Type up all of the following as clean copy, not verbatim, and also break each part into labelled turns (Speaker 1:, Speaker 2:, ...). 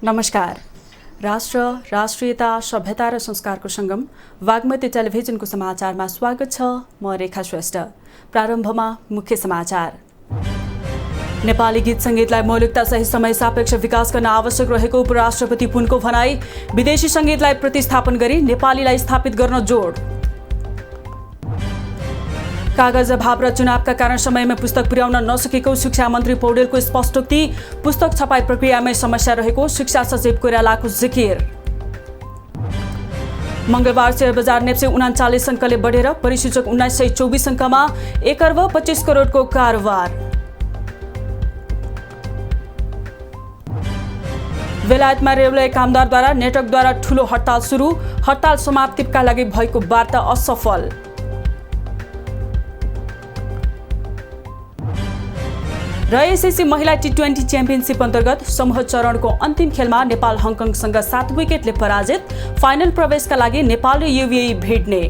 Speaker 1: नमस्कार। राष्ट्र, राष्ट्रियता, सभ्यता र संस्कारको सङ्गम वाग्मती टेलिभिजनको समाचारमा स्वागत छ। म रेखा श्रेष्ठ। प्रारम्भमा मुख्य समाचार। नेपाली गीत सङ्गीतलाई मौलिकता सहित समय सापेक्ष विकास गर्न आवश्यक रहेको उपराष्ट्रपति पुनको भनाई। विदेशी सङ्गीतलाई प्रतिस्थापन गरी नेपालीलाई स्थापित गर्न जोड। कागज अभाव र चुनावका कारण समयमा पुस्तक पुर्याउन नसकेको शिक्षा मन्त्री पौडेलको स्पष्टोक्ति। पुस्तक छपाई प्रक्रियामै समस्या रहेको शिक्षा सचिव कोइरालाको जिकिर। मंगलबार शेयर बजार नेप्से 39 अङ्कले बढेर परिसूचक 1924 अङ्कमा 1 अर्ब 25 करोडको कारोबार। बेलायतमा रेलवे कामदारद्वारा नेटवर्कद्वारा ठूलो हडताल सुरु। हडताल समाप्तिका लागि भएको वार्ता असफल। र एसएससी महिला टी20 च्याम्पियनसिप अन्तर्गत समूह चरणको अन्तिम खेलमा नेपाल हङकङसँग 7 विकेटले पराजित। फाइनल प्रवेशका लागि नेपाल र युएई भिड्ने।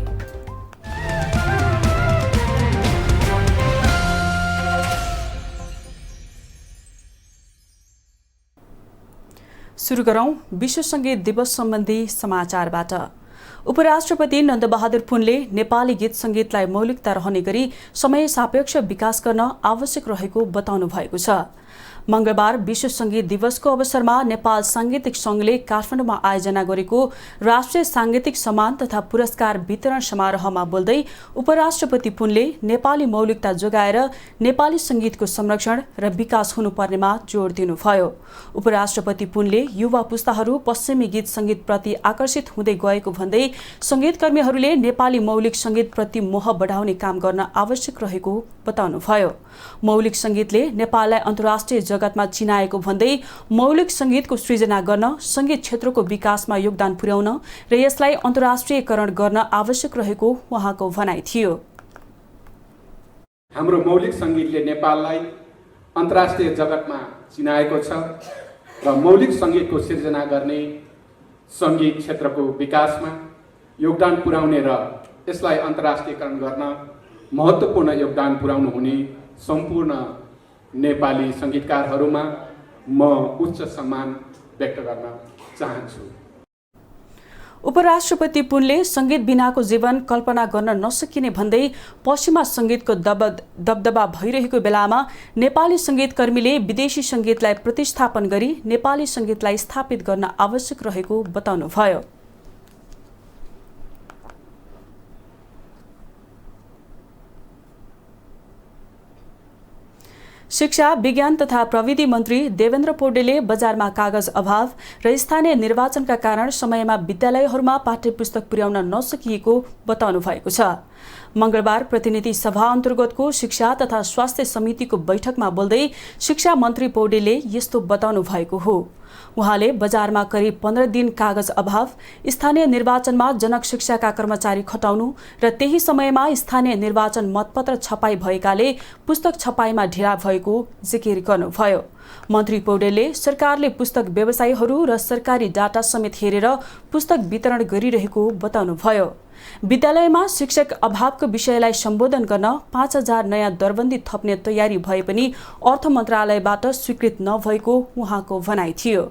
Speaker 1: सुरु गरौं विश्व सङ्गीत दिवस सम्बन्धी समाचारबाट। उपराष्ट्रपति नन्दबहादुर पुनले नेपाली गीत सङ्गीतलाई मौलिकता रहने गरी समय सापेक्ष विकास गर्न आवश्यक रहेको बताउनु भएको छ। मंगलबार विश्व सङ्गीत दिवसको अवसरमा नेपाल साङ्गीतिक सङ्घले काठमाडौँमा आयोजना गरेको राष्ट्रिय साङ्गीतिक सम्मान तथा पुरस्कार वितरण समारोहमा बोल्दै उपराष्ट्रपति पुनले नेपाली मौलिकता जोगाएर नेपाली सङ्गीतको संरक्षण र विकास हुनुपर्नेमा जोड दिनुभयो। उपराष्ट्रपति पुनले युवा पुस्ताहरू पश्चिमी गीत सङ्गीतप्रति आकर्षित हुँदै गएको भन्दै सङ्गीतकर्मीहरूले नेपाली मौलिक सङ्गीतप्रति मोह बढाउने काम गर्न आवश्यक रहेको बताउनुभयो। मौलिक सङ्गीतले नेपाललाई अन्तर्राष्ट्रिय जगतमा चिनाएको भन्दै मौलिक सङ्गीतको सृजना गर्न सङ्गीत क्षेत्रको विकासमा योगदान पुर्याउन र यसलाई अन्तर्राष्ट्रियकरण गर्न आवश्यक रहेको उहाँको भनाइ थियो।
Speaker 2: हाम्रो मौलिक सङ्गीतले नेपाललाई अन्तर्राष्ट्रिय जगतमा चिनाएको छ र मौलिक सङ्गीतको सिर्जना गर्ने सङ्गीत क्षेत्रको विकासमा योगदान पुर्याउने र यसलाई अन्तर्राष्ट्रियकरण गर्न महत्त्वपूर्ण योगदान पुर्याउनु हुने सम्पूर्ण नेपाली सङ्गीतकारहरूमा म उच्च सम्मान व्यक्त गर्न चाहन्छु।
Speaker 1: उपराष्ट्रपति पुनले सङ्गीत बिनाको जीवन कल्पना गर्न नसकिने भन्दै पश्चिमा सङ्गीतको दबदबा भइरहेको बेलामा नेपाली सङ्गीतकर्मीले विदेशी सङ्गीतलाई प्रतिस्थापन गरी नेपाली सङ्गीतलाई स्थापित गर्न आवश्यक रहेको बताउनुभयो। शिक्षा, विज्ञान तथा प्रविधि मन्त्री देवेन्द्र पौडेलले बजारमा कागज अभाव र स्थानीय निर्वाचनका कारण समयमा विद्यालयहरूमा पाठ्यपुस्तक पुर्याउन नसकिएको बताउनु भएको छ। मंगलबार प्रतिनिधि सभा अन्तर्गतको शिक्षा तथा स्वास्थ्य समितिको बैठकमा बोल्दै शिक्षा मन्त्री पौडेलले यस्तो बताउनु भएको हो। उहाँले बजारमा करिब 15 दिन कागज अभाव, स्थानीय निर्वाचनमा जनक शिक्षाका कर्मचारी खटाउनु र त्यही समयमा स्थानीय निर्वाचन मतपत्र छपाई भएकाले पुस्तक छपाईमा ढिला भएको जिकिर गर्नुभयो। मन्त्री पौडेलले सरकारले पुस्तक व्यवसायीहरू र सरकारी डाटा समेत हेरेर पुस्तक वितरण गरिरहेको बताउनुभयो। विद्यालयमा शिक्षक अभावको विषयलाई सम्बोधन गर्न 5000 नयाँ दरबन्दी थप्ने तयारी भए पनि अर्थ मन्त्रालयबाट स्वीकृत नभएको उहाँको भनाइ थियो।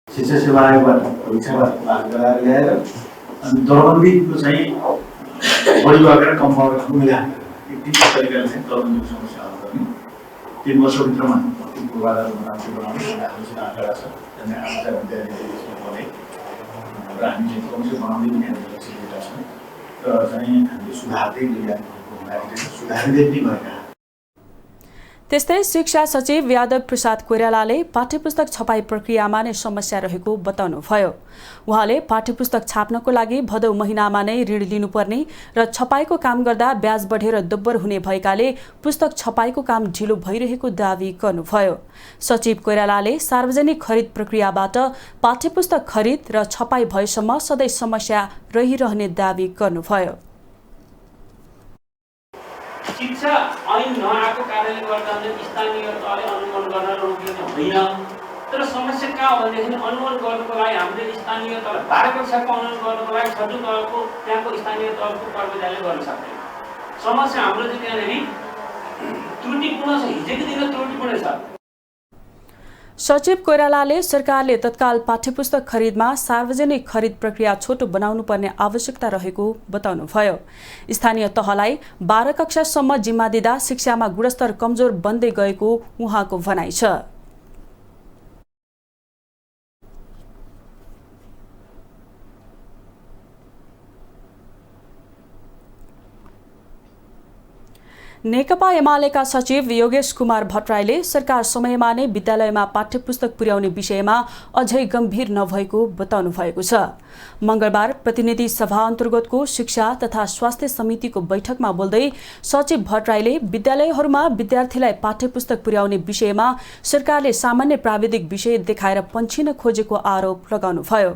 Speaker 3: शिक्षा सेवा आयोगबाट परीक्षाबाट भाग ल्याएर अनि दरबन्दीको चाहिँ बढी गरेर कम गरेर मिलाएर एक तरिकाले चाहिँ दरबन्दीको समस्या हल गर्ने 3 वर्षभित्रमा पूर्वाधार बनाउने आँकडा छ। त्यहाँदेखि आशा विद्यालयले यसमा बोले र हामी चाहिँ कमसेकम बनाउँदै पनि हामीलाई छ र चाहिँ हामीले सुधार्दै गइरहेको हुनाले सुधार्दै पनि भएका।
Speaker 1: त्यस्तै शिक्षा सचिव यादव प्रसाद कोइरालाले पाठ्यपुस्तक छपाई प्रक्रियामा नै समस्या रहेको बताउनुभयो। उहाँले पाठ्यपुस्तक छाप्नको लागि भदौ महिनामा नै ऋण लिनुपर्ने र छपाईको काम गर्दा ब्याज बढेर दोब्बर हुने भएकाले पुस्तक छपाईको काम ढिलो भइरहेको दावी गर्नुभयो। सचिव कोइरालाले सार्वजनिक खरिद प्रक्रियाबाट पाठ्यपुस्तक खरिद र छपाई भएसम्म सधैँ समस्या रहिरहने दावी गर्नुभयो।
Speaker 4: शिक्षा ऐन नआएको कारणले गर्दा स्थानीय तहले अनुमोदन गर्न रोकिएको होइन। तर समस्या कहाँ हो भनेदेखि अनुमोदन गर्नको लागि हामीले स्थानीय तह 12 कक्षाको अनुमोदन गर्नको लागि 6औं तहको त्यहाँको स्थानीय तहको कर्मचारीले गर्न सक्दैन। समस्या हाम्रो चाहिँ त्यहाँनेरि त्रुटिपूर्ण छ, हिजोको दिन त्रुटिपूर्ण छ।
Speaker 1: सचिव कोइरालाले सरकारले तत्काल पाठ्यपुस्तक खरिदमा सार्वजनिक खरिद प्रक्रिया छोटो बनाउनुपर्ने आवश्यकता रहेको बताउनुभयो। स्थानीय तहलाई 12 कक्षासम्म जिम्मा दिँदा शिक्षामा गुणस्तर कमजोर बन्दै गएको उहाँको भनाइ छ। नेकपा एमालेका सचिव योगेश कुमार भट्टराईले सरकार समयमा नै विद्यालयमा पाठ्यपुस्तक पुर्याउने विषयमा अझै गम्भीर नभएको बताउनु भएको छ। मंगलबार प्रतिनिधि सभा अन्तर्गतको शिक्षा तथा स्वास्थ्य समितिको बैठकमा बोल्दै सचिव भट्टराईले विद्यालयहरूमा विद्यार्थीलाई पाठ्यपुस्तक पुर्याउने विषयमा सरकारले सामान्य प्राविधिक विषय देखाएर पन्छिन खोजेको आरोप लगाउनुभयो।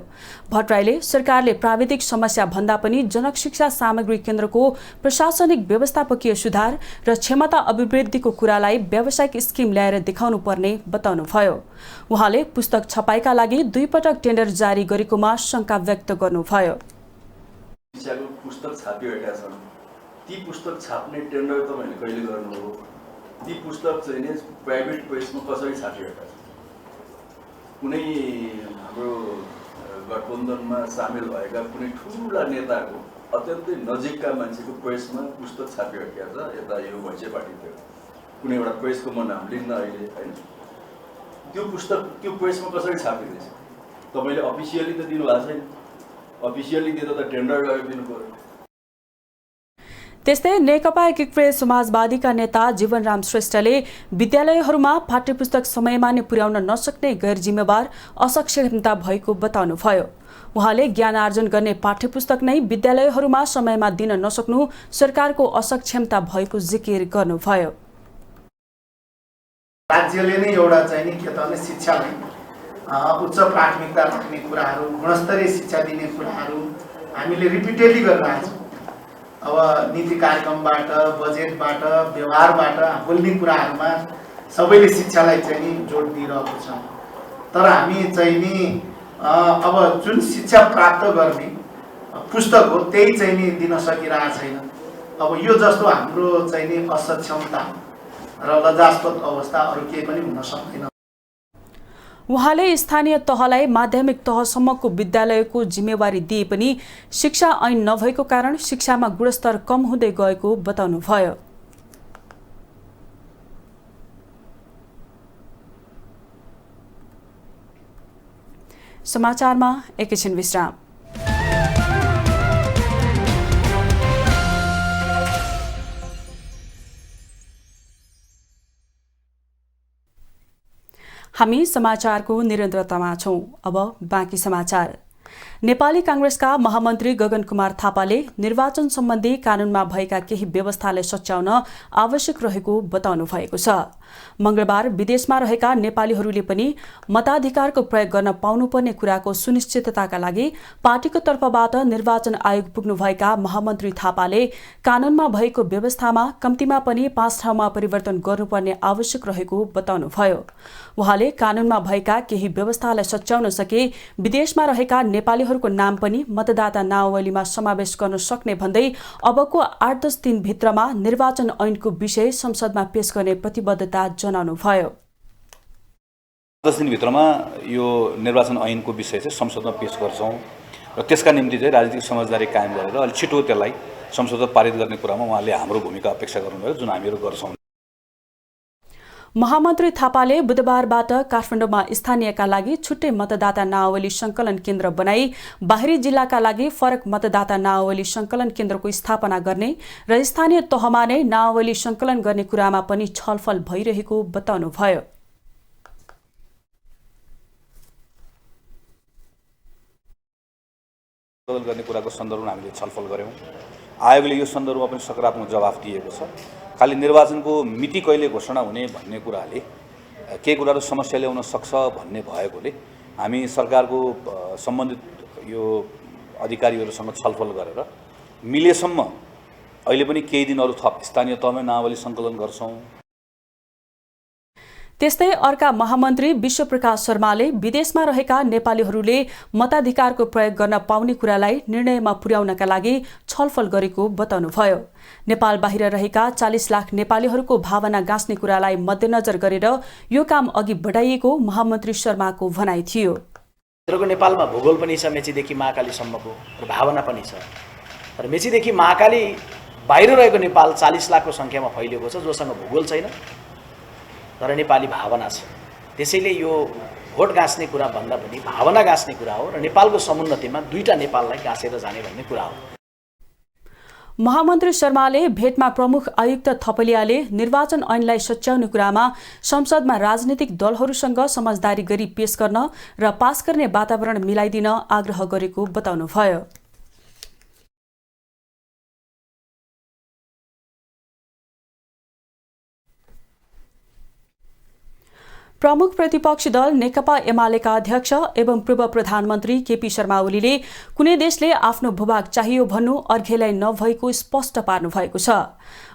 Speaker 1: भट्टराईले सरकारले प्राविधिक समस्या भन्दा पनि जनक शिक्षा सामग्री केन्द्रको प्रशासनिक व्यवस्थापकीय सुधार र क्षमता अभिवृद्धिको कुरालाई व्यावसायिक स्किम ल्याएर देखाउनु पर्ने बताउनुभयो। उहाँले पुस्तक छपाईका लागि 2 पटक टेन्डर जारी गरेकोमा शंका व्यक्त गर्नुभयो।
Speaker 5: शिक्षाको पुस्तक छापिएका छन्, ती पुस्तक छाप्ने टेन्डर तपाईले कहिले गर्नुभयो? ती पुस्तक चाहिँ नि प्राइभेट प्रेसमा कसरी छापिएका छन्? कुनै हाम्रो गठबन्धनमा सामेल भएका कुनै ठुला नेताको अत्यन्तै नजिकका मान्छेको प्रेसमा पुस्तक छापिएका छ। यता यो भैँसे पार्टीको कुनै एउटा प्रेसको म नाम लिन्न अहिले, हैन? त्यो पुस्तक त्यो प्रेसमा कसरी छापिँदैछ? तपाईले अफिसियली त दिनुभएको छैन। अफिसियली दिँदा त टेन्डर गरेर दिनु पर्यो।
Speaker 1: त्यस्तै नेकपा एकीकृत समाजवादीका नेता जीवनराम श्रेष्ठले विद्यालयहरूमा पाठ्यपुस्तक समयमा नै पुर्याउन नसक्ने गैर जिम्मेवार असक्षमता भएको बताउनुभयो। उहाँले ज्ञान आर्जन गर्ने पाठ्यपुस्तक नै विद्यालयहरूमा समयमा दिन नसक्नु सरकारको असक्षमता भएको जिकिर गर्नुभयो।
Speaker 3: राज्यले नै एउटा चाहिँ नि के त भने शिक्षालाई उच्च प्राथमिकता राख्ने कुराहरू, गुणस्तरीय शिक्षा दिने कुराहरू हामीले रिपिटेडली गरिरहेका छौँ। अब नीति कार्यक्रमबाट, बजेटबाट, व्यवहारबाट बोल्ने कुराहरूमा सबैले शिक्षालाई चाहिँ नि जोड दिइरहेको छ। तर हामी चाहिँ नि अब जुन शिक्षा प्राप्त गर्ने पुस्तक हो त्यही चाहिँ नि दिन सकिरहेको छैन। अब यो जस्तो हाम्रो चाहिँ नि असक्षमता र लज्जास्पद अवस्था अरू केही पनि हुन सक्दैन।
Speaker 1: उहाँले स्थानीय तहलाई माध्यमिक तहसम्मको विद्यालयको जिम्मेवारी दिए पनि शिक्षा ऐन नभएको कारण शिक्षामा गुणस्तर कम हुँदै गएको बताउनुभयो। समाचारमा एकैछिन विश्राम। हामी समाचारको निरन्तरतामा छौं। अब बाँकी समाचार। नेपाली कांग्रेसका महामन्त्री गगन कुमार थापाले निर्वाचन सम्बन्धी कानूनमा भएका केही व्यवस्थालाई सच्याउन आवश्यक रहेको बताउनु भएको छ। मंगलबार विदेशमा रहेका नेपालीहरूले पनि मताधिकारको प्रयोग गर्न पाउनुपर्ने कुराको सुनिश्चितताका लागि पार्टीको तर्फबाट निर्वाचन आयोग पुग्नुभएका महामन्त्री थापाले कानूनमा भएको व्यवस्थामा कम्तीमा पनि 5 ठाउँमा परिवर्तन गर्नुपर्ने आवश्यक रहेको बताउनुभयो। उहाँले कानूनमा भएका केही व्यवस्थालाई सच्याउन सके विदेशमा रहेका नेपालीहरूको नाम पनि मतदाता नावलीमा समावेश गर्न सक्ने भन्दै अबको 8-10 दिनभित्रमा निर्वाचन ऐनको विषय संसदमा पेश गर्ने प्रतिबद्धता जनाउनुभयो।
Speaker 6: 10 दिनभित्रमा यो निर्वाचन ऐनको विषय चाहिँ संसदमा पेश गर्छौं र त्यसका निम्ति चाहिँ राजनीतिक समझदारी कायम गरेर अलि छिटो त्यसलाई संसदमा पारित गर्ने कुरामा उहाँले हाम्रो भूमिका अपेक्षा गर्नुभयो, जुन हामीहरू गर्छौं।
Speaker 1: महामन्त्री थापाले बुधबारबाट काठमाडौँमा स्थानीयका लागि छुट्टै मतदाता नावली संकलन केन्द्र बनाई बाहिरी जिल्लाका लागि फरक मतदाता नावली संकलन केन्द्रको स्थापना गर्ने र स्थानीय तहमा नै नावली संकलन गर्ने कुरामा पनि छलफल भइरहेको बताउनुभयो।
Speaker 6: गर्ने कुराको सन्दर्भमा हामीले छलफल गर्यौं। आयोगले यो सन्दर्भमा पनि सकारात्मक जवाफ दिएको छ। खाली निर्वाचनको मिति कहिले घोषणा हुने भन्ने कुराले के कुराहरू समस्या ल्याउन सक्छ भन्ने भएकोले हामी सरकारको सम्बन्धित यो अधिकारीहरूसँग छलफल गरेर मिलेसम्म अहिले पनि केही दिन अरु थप स्थानीय तहमै नावली संकलन गर्छौं।
Speaker 1: त्यस्तै अर्का महामन्त्री विश्वप्रकाश शर्माले विदेशमा रहेका नेपालीहरूले मताधिकारको प्रयोग गर्न पाउने कुरालाई निर्णयमा पुर्याउनका लागि छलफल गरेको बताउनुभयो। नेपाल बाहिर रहेका 40 लाख नेपालीहरूको भावना गाँच्ने कुरालाई मध्यनजर गरेर यो काम अघि बढाइएको महामन्त्री शर्माको भनाइ थियो।
Speaker 7: नेपालमा भूगोल पनि छ, मेचीदेखि महाकालीसम्मको र भावना पनि छ। तर मेचीदेखि महाकाली बाहिर रहेको नेपाल 40 लाखको सङ्ख्यामा फैलिएको छ, जोसँग भूगोल छैन तर नेपाली भावना छ। त्यसैले यो भोट गाँच्ने कुरा भन्दा पनि भावना गाँच्ने कुरा हो र नेपालको समुन्नतिमा दुईटा नेपाललाई गाँसेर जाने भन्ने कुरा हो।
Speaker 1: महामन्त्री शर्माले भेटमा प्रमुख आयुक्त थपलियाले निर्वाचन ऐनलाई सच्याउने कुरामा संसदमा राजनीतिक दलहरूसँग समझदारी गरी पेश गर्न र पास गर्ने वातावरण मिलाइदिन आग्रह गरेको बताउनुभयो। प्रमुख प्रतिपक्षी दल नेकपा एमालेका अध्यक्ष एवं पूर्व प्रधानमन्त्री केपी शर्मा ओलीले कुनै देशले आफ्नो भूभाग चाहियो भन्नु अर्घेलाई नभएको स्पष्ट पार्नु भएको छ।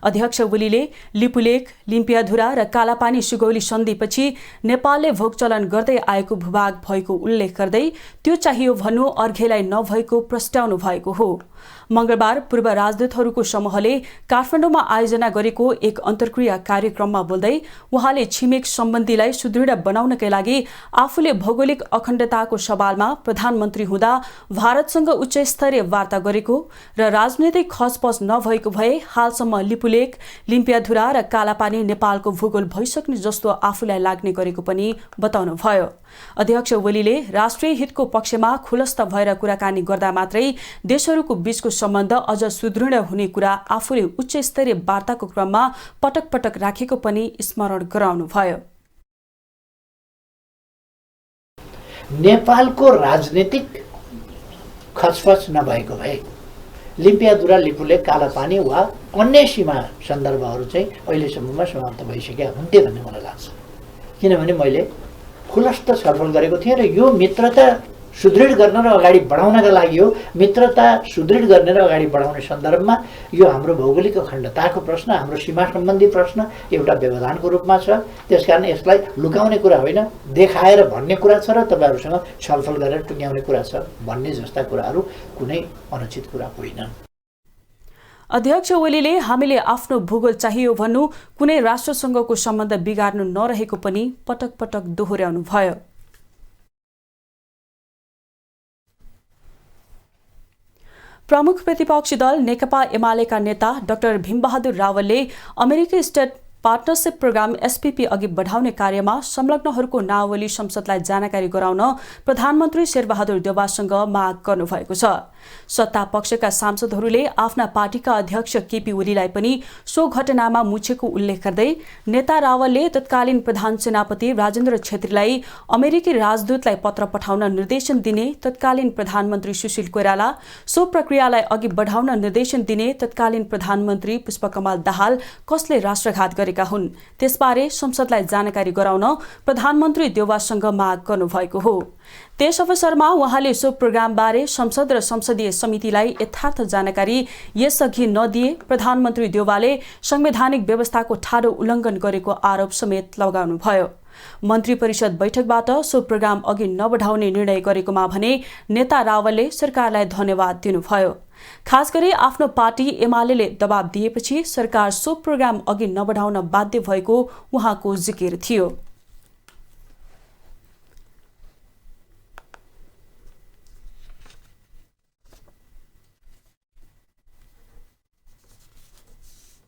Speaker 1: अध्यक्ष ओलीले लिपुलेक, लिम्पियाधुरा र कालापानी सुगौली सन्धिपछि नेपालले भोगचलन गर्दै आएको भूभाग भएको उल्लेख गर्दै त्यो चाहियो भन्नु अर्घेलाई नभएको प्रस्ट्याउनु भएको हो। मंगलबार पूर्व राजदूतहरूको समूहले काठमाडौँमा आयोजना गरेको एक अन्तर्क्रिया कार्यक्रममा बोल्दै उहाँले छिमेक सम्बन्धीलाई सुदृढ बनाउनकै लागि आफूले भौगोलिक अखण्डताको सवालमा प्रधानमन्त्री हुँदा भारतसँग उच्च स्तरीय वार्ता गरेको र राजनैतिक खचपच नभएको भए हालसम्म लिपुलेक, लिम्पियाधुरा र कालापानी नेपालको भूगोल भइसक्ने जस्तो आफूलाई लाग्ने गरेको पनि बताउनुभयो। अध्यक्ष ओलीले राष्ट्रिय हितको पक्षमा खुलस्त भएर कुराकानी गर्दा मात्रै देशहरूको बीचको सम्बन्ध अझ सुदृढ हुने कुरा आफूले उच्च स्तरीय वार्ताको क्रममा पटक पटक राखेको पनि स्मरण गराउनुभयो।
Speaker 8: नेपालको राजनीतिक खचपच नभएको भए लिम्पियाधुरा, लिपुलेक, कालापानी वा अन्य सीमा सन्दर्भहरू चाहिँ अहिलेसम्ममा समाप्त भइसकेका हुन्थे भन्ने मलाई लाग्छ। किनभने मैले खुलस्त छलफल गरेको थिएँ र यो मित्रता सुदृढ गर्न र अगाडि बढाउनका लागि हो। मित्रता सुदृढ गर्ने र अगाडि बढाउने सन्दर्भमा यो हाम्रो भौगोलिक अखण्डताको प्रश्न, हाम्रो सीमा सम्बन्धी प्रश्न एउटा व्यवधानको रूपमा छ। त्यसकारण यसलाई लुकाउने कुरा होइन, देखाएर भन्ने कुरा छ र तपाईँहरूसँग छलफल गरेर टुङ्ग्याउने कुरा छ भन्ने जस्ता कुराहरू कुनै अनुचित कुरा होइनन्।
Speaker 1: अध्यक्ष ओलीले हामीले आफ्नो भूगोल चाहियो भन्नु कुनै राष्ट्रसँगको सम्बन्ध बिगार्नु नरहेको पनि पटक पटक दोहोर्याउनु भयो। प्रमुख प्रतिपक्षी दल नेकपा एमालेका नेता डाक्टर भीमबहादुर रावलले अमेरिकी स्टेट पार्टनरशिप प्रोग्राम एसपीपी अघि बढाउने कार्यमा संलग्नहरूको नावली संसदलाई जानकारी गराउन प्रधानमन्त्री शेरबहादुर देउवासँग माग गर्नुभएको छ। सत्ता पक्षका सांसदहरूले आफ्ना पार्टीका अध्यक्ष केपी ओलीलाई पनि सो घटनामा मुछेको उल्लेख गर्दै नेता रावलले तत्कालीन प्रधान सेनापति राजेन्द्र छेत्रीलाई अमेरिकी राजदूतलाई पत्र पठाउन निर्देशन दिने तत्कालीन प्रधानमन्त्री सुशील कोइराला, सो प्रक्रियालाई अघि बढाउन निर्देशन दिने तत्कालीन प्रधानमन्त्री पुष्पकमल दाहाल कसले राष्ट्रघात गरेका हुन् त्यसबारे संसदलाई जानकारी गराउन प्रधानमन्त्री देउवासँग माग गर्नुभएको हो। त्यस अवसरमा उहाँले सो प्रोग्रामबारे संसद र संसदीय समितिलाई यथार्थ जानकारी यसअघि नदिए प्रधानमन्त्री देउवाले संवैधानिक व्यवस्थाको ठाडो उल्लङ्घन गरेको आरोप समेत लगाउनुभयो। मन्त्री परिषद बैठकबाट सो प्रोग्राम अघि नबढाउने निर्णय गरेकोमा भने नेता रावलले सरकारलाई धन्यवाद दिनुभयो। खास गरी आफ्नो पार्टी एमालेले दबाब दिएपछि सरकार सो प्रोग्राम अघि नबढाउन बाध्य भएको उहाँको जिकिर थियो।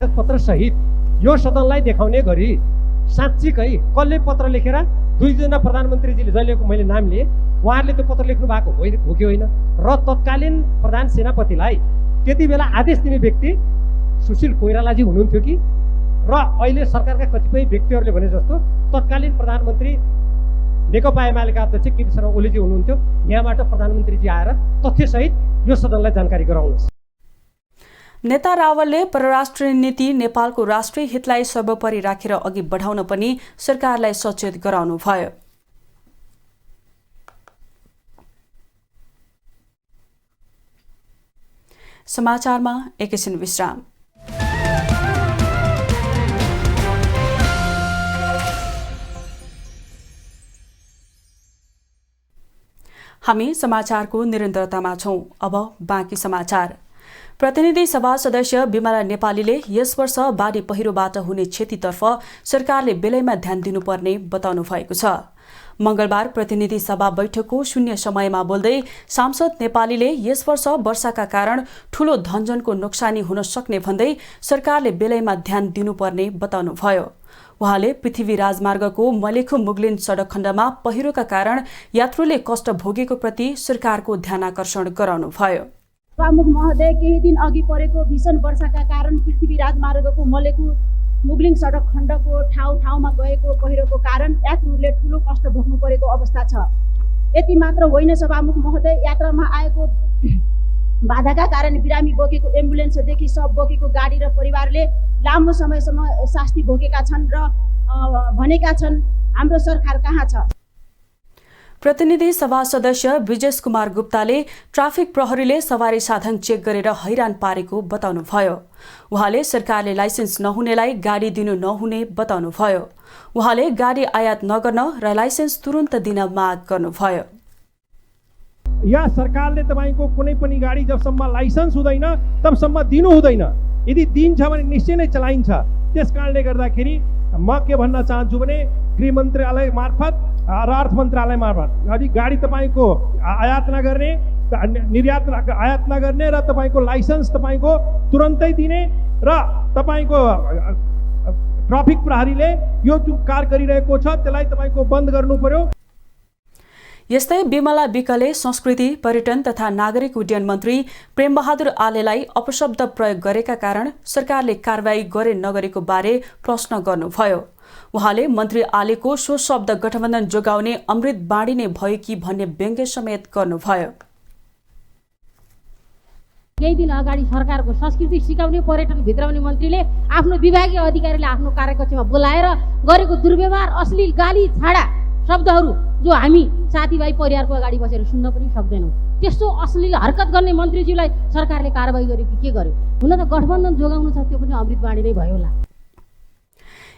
Speaker 9: पत्र सहित यो सदनलाई देखाउने गरी साँच्चीकै कसले पत्र लेखेर दुईजना प्रधानमन्त्रीजीले जहिलेको मैले नाम लिए उहाँहरूले त्यो पत्र लेख्नु भएको हो कि होइन र तत्कालीन प्रधान सेनापतिलाई त्यति बेला आदेश दिने व्यक्ति सुशील कोइरालाजी हुनुहुन्थ्यो कि र अहिले सरकारका कतिपय व्यक्तिहरूले भने जस्तो तत्कालीन प्रधानमन्त्री नेकपा एमालेका अध्यक्ष केपी शर्मा ओलीजी हुनुहुन्थ्यो। यहाँबाट प्रधानमन्त्रीजी आएर तथ्यसहित यो सदनलाई जानकारी गराउनुहोस्।
Speaker 1: नेता रावलले परराष्ट्र नीति नेपालको राष्ट्रिय हितलाई सर्वोपरि राखेर अघि बढाउन पनि सरकारलाई सचेत गराउनुभयो। समाचारमा एकैछिन विश्राम। हामी समाचारको निरन्तरतामा छौं। अब बाँकी समाचार। प्रतिनिधि सभा सदस्य बिमला नेपालीले यस वर्ष बाढी पहिरोबाट हुने क्षतितर्फ सरकारले बेलैमा ध्यान दिनुपर्ने बताउनु भएको छ। मंगलबार प्रतिनिधि सभा बैठकको शून्य समयमा बोल्दै सांसद नेपालीले यस वर्ष वर्षाका कारण ठूलो धनजनको नोक्सानी हुन सक्ने भन्दै सरकारले बेलैमा ध्यान दिनुपर्ने बताउनुभयो। उहाँले पृथ्वी राजमार्गको मलेखु मुगलिन सडक खण्डमा पहिरोका कारण यात्रुले कष्ट भोगेको प्रति सरकारको ध्यानाकर्षण गराउनुभयो।
Speaker 10: सभामुख महोदय, केही दिन अघि परेको भीषण वर्षाका कारण पृथ्वी राजमार्गको मलेखु मुगलिङ सडक खण्डको ठाउँमा गएको पहिरोको कारण यात्रुहरूले ठूलो कष्ट भोग्नु परेको अवस्था छ। यति मात्र होइन सभामुख महोदय, यात्रामा आएको बाधाका कारण बिरामी बोकेको एम्बुलेन्सदेखि सब बोकेको गाडी र परिवारले लामो समयसम्म शास्ति भोगेका छन् र भनेका छन् हाम्रो सरकार कहाँ छ।
Speaker 1: प्रतिनिधि सभा सदस्य ब्रिजेश कुमार गुप्ताले ट्राफिक प्रहरीले सवारी साधन चेक गरेर हैरान पारेको बताउनुभयो। उहाँले सरकारले लाइसेन्स नहुनेलाई गाडी दिनु नहुने बताउनुभयो। उहाँले गाडी आयात नगर्न र लाइसेन्स तुरुन्त दिन माग गर्नुभयो।
Speaker 9: या सरकारले तपाईको कुनै पनि गाडी जबसम्म लाइसेन्स हुँदैन तबसम्म दिनु हुँदैन। यदि दिन्छ भने निश्चय नै चलाइन्छ। त्यसकारणले गर्दाखेरि म के भन्न चाहन्छु भने गृह मन्त्रालय मार्फत र अर्थ मन्त्रालय मार्फत यदि गाडी तपाईको आयात नगर्ने, निर्यात आयात नगर्ने र तपाईको लाइसेन्स तपाईको तुरन्तै दिने र तपाईको ट्राफिक प्रहरीले यो जुन कार्य गरिरहेको छ त्यसलाई तपाईको बन्द गर्नु पर्यो।
Speaker 1: यस्तै बिमला विकले संस्कृति, पर्यटन तथा नागरिक उड्डयन मन्त्री प्रेमबहादुर आलेलाई अपशब्द प्रयोग गरेका कारण सरकारले कारबाही गरे नगरेको बारे प्रश्न गर्नुभयो। उहाँले मन्त्री आलेको सो शब्द गठबन्धन जोगाउने अमृत बाँडिने भयो कि भन्ने व्यङ्ग्य समेत गर्नुभयो।
Speaker 10: केही दिन अगाडि सरकारको संस्कृति सिकाउने, पर्यटन भित्राउने मन्त्रीले आफ्नो विभागीय अधिकारीले आफ्नो कार्यकक्षमा बोलाएर गरेको दुर्व्यवहार, अश्लील गाली छाडा शब्दहरू जो हामी साथीभाइ परिवारको अगाडि बसेर सुन्न पनि सक्दैनौँ। त्यस्तो अश्लील हरकत गर्ने मन्त्रीज्यूलाई सरकारले कारबाही गर्यो कि के गर्यो? हुन त गठबन्धन जोगाउनु छ, त्यो पनि अमृत बाँडी नै भयो होला।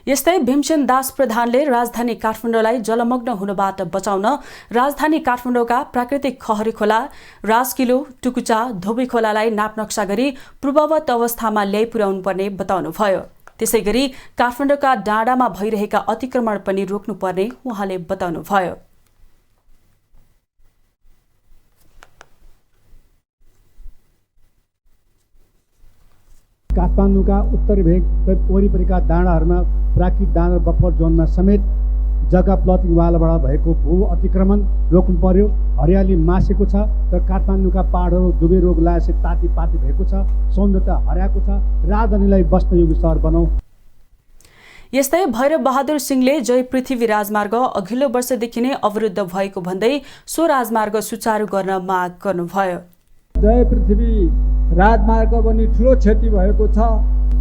Speaker 1: यस्तै भीमसेन दास प्रधानले राजधानी काठमाडौँलाई जलमग्न हुनबाट बचाउन राजधानी काठमाडौँका प्राकृतिक खहरी खोला, राजकिलो, टुकुचा, धोबी खोलालाई नापनक्सा गरी पूर्ववत अवस्थामा ल्याइ पुर्याउनु पर्ने बताउनुभयो। त्यसैगरी काठमाडौँका डाँडामा भइरहेका अतिक्रमण पनि रोक्नुपर्ने उहाँले बताउनुभयो।
Speaker 11: काठमाडौँका उत्तरी भेग र वरिपरिका डाँडाहरूमा प्राकृतिक डाँडा बफर जोनमा समेत जग्गा प्लटिङ वालबाट भएको भू अतिक्रमण रोक्नु पर्यो। हरियाली मासेको छ र काठमाडौँका पहाडहरू दुवै रोग लागेपछि तातीपाती भएको छ, सौन्दर्यता हराएको छ। राजधानीलाई बस्न योग्य सहर बनाऊ।
Speaker 1: यस्तै भैरव बहादुर सिंहले जय पृथ्वी राजमार्ग अघिल्लो वर्षदेखि नै अवरुद्ध भएको भन्दै सो राजमार्ग सुचारू गर्न माग गर्नुभयो।
Speaker 12: जय पृथ्वी राजमार्ग पनि ठुलो क्षति भएको छ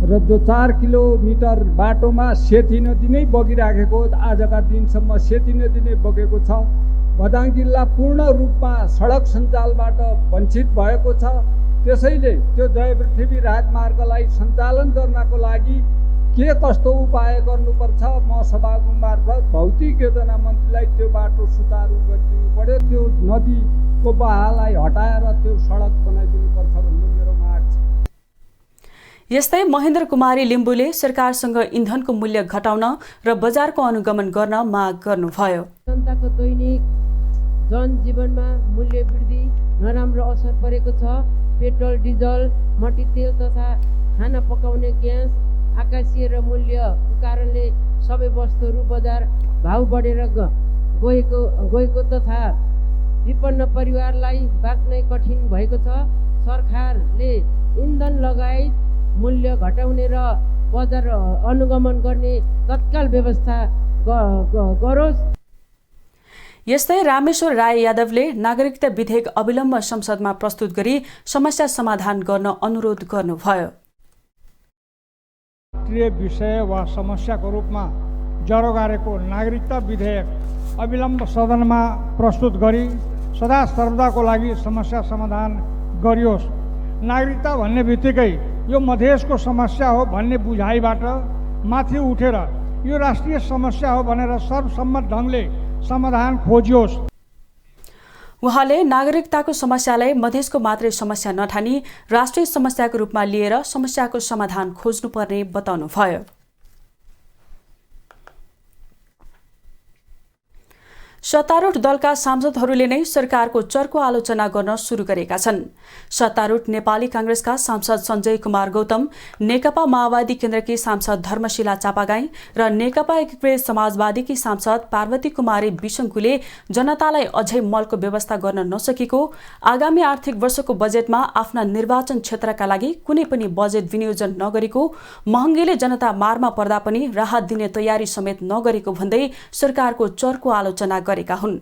Speaker 12: र जो 4 किलोमिटर बाटोमा सेती नदी नै बगिराखेको आजका दिनसम्म सेती नदी नै बगेको छ। बदाङ जिल्ला पूर्ण रूपमा सडक सञ्जालबाट वञ्चित भएको छ। त्यसैले त्यो जय पृथ्वी राजमार्गलाई सञ्चालन गर्नको लागि के कस्तो उपाय गर्नुपर्छ, म सभाको मार्फत भौतिक योजना मन्त्रीलाई त्यो बाटो सुचारू गरिदिनु पर्यो। त्यो नदीको बहालाई हटाएर त्यो सडक बनाइदिनुपर्छ भन्ने मेरो माग छ।
Speaker 1: यस्तै महेन्द्र कुमारी लिम्बुले सरकारसँग इन्धनको मूल्य घटाउन र बजारको अनुगमन गर्न माग गर्नुभयो।
Speaker 13: जनताको दैनिक जनजीवनमा मूल्य वृद्धि नराम्रो असर परेको छ। पेट्रोल, डिजल, मट्टीतेल तथा खाना पकाउने ग्यास, आकाशीय र मूल्यको कारणले सबै वस्तुहरू बजार भाउ बढेर गएको तथा विपन्न परिवारलाई बाँच्नै कठिन भएको छ। सरकारले इन्धन लगायत मूल्य घटाउने र बजार अनुगमन गर्ने तत्काल व्यवस्था गरोस्।
Speaker 1: यस्तै रामेश्वर राय यादवले नागरिकता विधेयक अविलम्ब संसदमा प्रस्तुत गरी समस्या समाधान गर्न अनुरोध गर्नुभयो।
Speaker 14: राष्ट्रिय विषय वा समस्याको रूपमा जरो गरेको नागरिकता विधेयक अविलम्ब सदनमा प्रस्तुत गरी सदा सर्वदाको लागि समस्या समाधान गरियोस्। नागरिकता भन्ने बित्तिकै यो मधेसको समस्या हो भन्ने बुझाइबाट माथि उठेर यो राष्ट्रिय समस्या हो भनेर सर्वसम्मत ढङ्गले समाधान खोजियोस्।
Speaker 1: उहाँले नागरिकताको समस्यालाई मधेसको मात्रै समस्या नठानी राष्ट्रिय समस्याको रूपमा लिएर समस्याको समाधान खोज्नुपर्ने बताउनुभयो। सत्तारूढ दलका सांसदहरूले नै सरकारको चर्को आलोचना गर्न सुरु गरेका छन्। सत्तारूढ नेपाली कांग्रेसका सांसद सञ्जय कुमार गौतम, नेकपा माओवादी केन्द्रकी सांसद धर्मशिला चापागाई र नेकपा एकीकृत समाजवादीकी सांसद पार्वती कुमारी बिसङ्कुले जनतालाई अझै मलको व्यवस्था गर्न नसकेको, आगामी आर्थिक वर्षको बजेटमा आफ्ना निर्वाचन क्षेत्रका लागि कुनै पनि बजेट विनियोजन नगरेको, महँगीले जनता मारमा पर्दा पनि राहत दिने तयारी समेत नगरेको भन्दै सरकारको चर्को आलोचना गरेका हुन्।